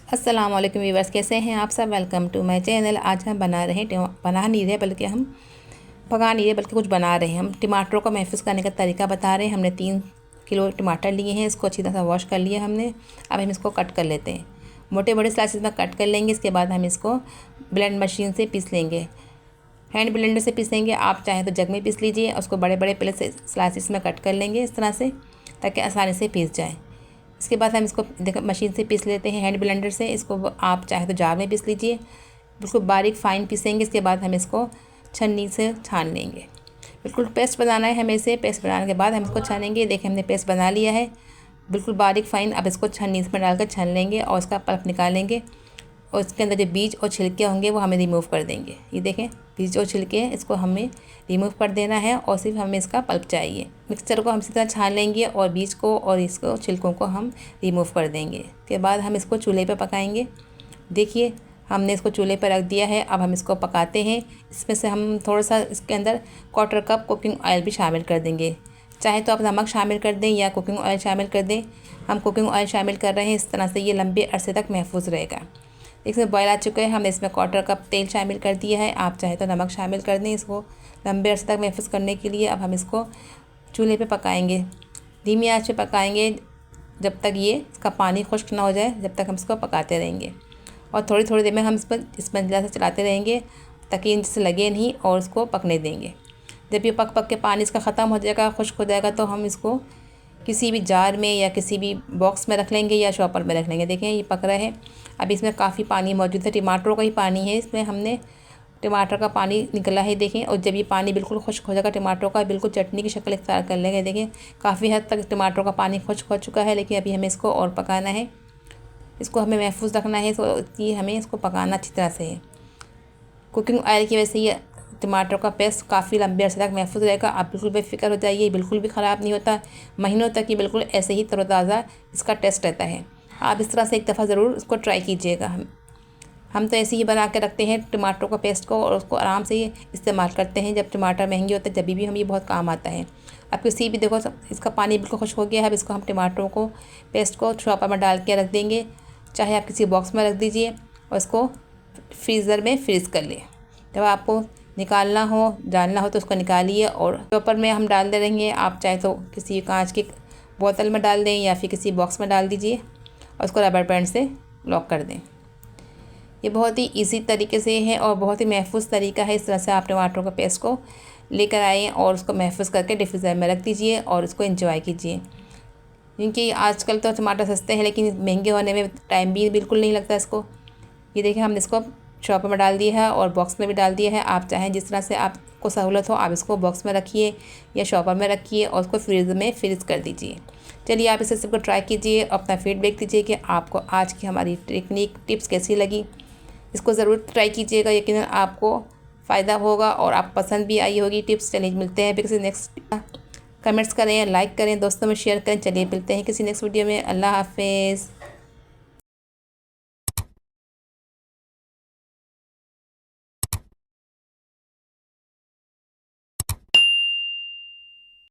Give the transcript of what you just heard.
अस्सलाम वालेकुम व्यूअर्स, कैसे हैं आप सब। Welcome to my channel. आज हम बना रहे हैं बना नहीं रहे बल्कि हम पका नहीं रहे बल्कि कुछ बना रहे हैं। हम टमाटरों को महफूज करने का तरीका बता रहे हैं। हमने 3 किलो टमाटर लिए हैं। इसको अच्छी तरह से वॉश कर लिया हमने। अब हम इसको कट कर लेते हैं। मोटे बड़े स्लाइसेस में कट कर लेंगे। इसके बाद हम इसको ब्लेंड मशीन से पीस लेंगे। हैंड ब्लेंडर से पीसेंगे, आप चाहें तो जग में पीस लीजिए। उसको बड़े बड़े पहले से स्लाइसेस में कट कर लेंगे इस तरह से, ताकि आसानी से पीस जाए। इसके बाद हम इसको देखो मशीन से पीस लेते हैं, हैंड ब्लेंडर से। इसको आप चाहे तो जार में पीस लीजिए, बिल्कुल बारीक फाइन पीसेंगे। इसके बाद हम इसको छन्नी से छान लेंगे। बिल्कुल पेस्ट बनाना है हमें इसे। पेस्ट बनाने के बाद हम इसको छानेंगे। देखिए हमने पेस्ट बना लिया है बिल्कुल बारीक फाइन। अब इसको छन्नी में डालकर छान लेंगे और इसका पल्प निकालेंगे। और इसके अंदर जो बीज और छिलके होंगे वो हमें रिमूव कर देंगे। ये देखें बीज और छिलके, इसको हमें रिमूव कर देना है और सिर्फ हमें इसका पल्प चाहिए। मिक्सचर को हम इसी तरह छान लेंगे और बीज को और इसको छिलकों को हम रिमूव कर देंगे। इसके बाद हम इसको चूल्हे पर पकाएंगे। देखिए हमने इसको चूल्हे पर रख दिया है। अब हम इसको पकाते हैं। इसमें से हम थोड़ा सा इसके अंदर 1/4 कप कुकिंग ऑयल भी शामिल कर देंगे। चाहे तो आप नमक शामिल कर दें या कुकिंग ऑयल शामिल कर दें। हम कुकिंग ऑयल शामिल कर रहे हैं, इस तरह से ये लंबे अरसे तक महफूज रहेगा। इसमें बॉयल आ चुके हैं। हमने इसमें 1/4 कप तेल शामिल कर दिया है। आप चाहे तो नमक शामिल कर दें इसको लंबे अरसे तक महफूज करने के लिए। अब हम इसको चूल्हे पे पकाएंगे, धीमी आंच पे पकाएंगे जब तक ये इसका पानी खुश्क ना हो जाए। जब तक हम इसको पकाते रहेंगे और थोड़ी थोड़ी देर में हम इस मंजिला से चलाते रहेंगे ताकि इनसे लगे नहीं, और इसको पकने देंगे। जब ये पक के पानी इसका ख़त्म हो जाएगा, खुश्क हो जाएगा, तो हम इसको किसी भी जार में या किसी भी बॉक्स में रख लेंगे या शॉपर में रख लेंगे। देखें ये पक रहा है। अब इसमें काफ़ी पानी मौजूद है, टमाटरों का ही पानी है इसमें। हमने टमाटर का पानी निकला है देखें। और जब ये पानी बिल्कुल खुश्क हो जाएगा टमाटरों का, बिल्कुल चटनी की शक्ल इख्तियार कर लेंगे। देखें काफ़ी हद तक टमाटरों का पानी खुश्क हो चुका है, लेकिन अभी हमें इसको और पकाना है। इसको हमें महफूज रखना है, तो ये हमें इसको पकाना अच्छी तरह से है। कुकिंग ऑयल की वजह से ये टमाटर का पेस्ट काफ़ी लंबे अरसे तक महफूज रहेगा। आप बिल्कुल बेफिक्र हो जाइए, बिल्कुल भी ख़राब नहीं होता। महीनों तक ये बिल्कुल ऐसे ही तरोताज़ा इसका टेस्ट रहता है। आप इस तरह से एक दफ़ा ज़रूर इसको ट्राई कीजिएगा। हम तो ऐसे ही बना के रखते हैं टमाटरों का पेस्ट को, और उसको आराम से ये इस्तेमाल करते हैं। जब टमाटर महंगे होते हैं जब भी हम ये बहुत काम आता है। अब किसी भी देखो इसका पानी बिल्कुल खुश्क हो गया है। अब इसको हम टमाटरों को पेस्ट को शॉपर में डाल के रख देंगे। चाहे आप किसी बॉक्स में रख दीजिए और इसको फ्रीज़र में फ्रीज़ कर लें। जब आपको निकालना हो डालना हो तो उसको निकालिए और चॉपर में हम डाल दे रहेंगे। आप चाहे तो किसी कांच की बोतल में डाल दें या फिर किसी बॉक्स में डाल दीजिए और उसको रबर बैंड से लॉक कर दें। ये बहुत ही इजी तरीके से है और बहुत ही महफूज तरीका है। इस तरह से आप टमाटरों का पेस्ट को लेकर आएँ और उसको महफूज करके डिफ्रीज़र में रख दीजिए और उसको एंजॉय कीजिए। क्योंकि आजकल तो टमाटर सस्ते हैं, लेकिन महंगे होने में टाइम भी बिल्कुल नहीं लगता इसको। ये देखिए हमने इसको शॉपर में डाल दिया है और बॉक्स में भी डाल दिया है। आप चाहें जिस तरह से आपको सहूलत हो आप इसको बॉक्स में रखिए या शॉपर में रखिए और उसको फ्रीज़र में फ्रीज़ कर दीजिए। चलिए आप इस रेसिपी को ट्राई कीजिए, अपना फीडबैक दीजिए कि आपको आज की हमारी टेक्निक टिप्स कैसी लगी। इसको ज़रूर ट्राई कीजिएगा, यकीनन आपको फ़ायदा होगा और आप पसंद भी आई होगी टिप्स। चलिए मिलते हैं फिर किसी नेक्स्ट। कमेंट्स करें, लाइक करें, दोस्तों में शेयर करें। चलिए मिलते हैं किसी नेक्स्ट वीडियो में। अल्लाह हाफिज़।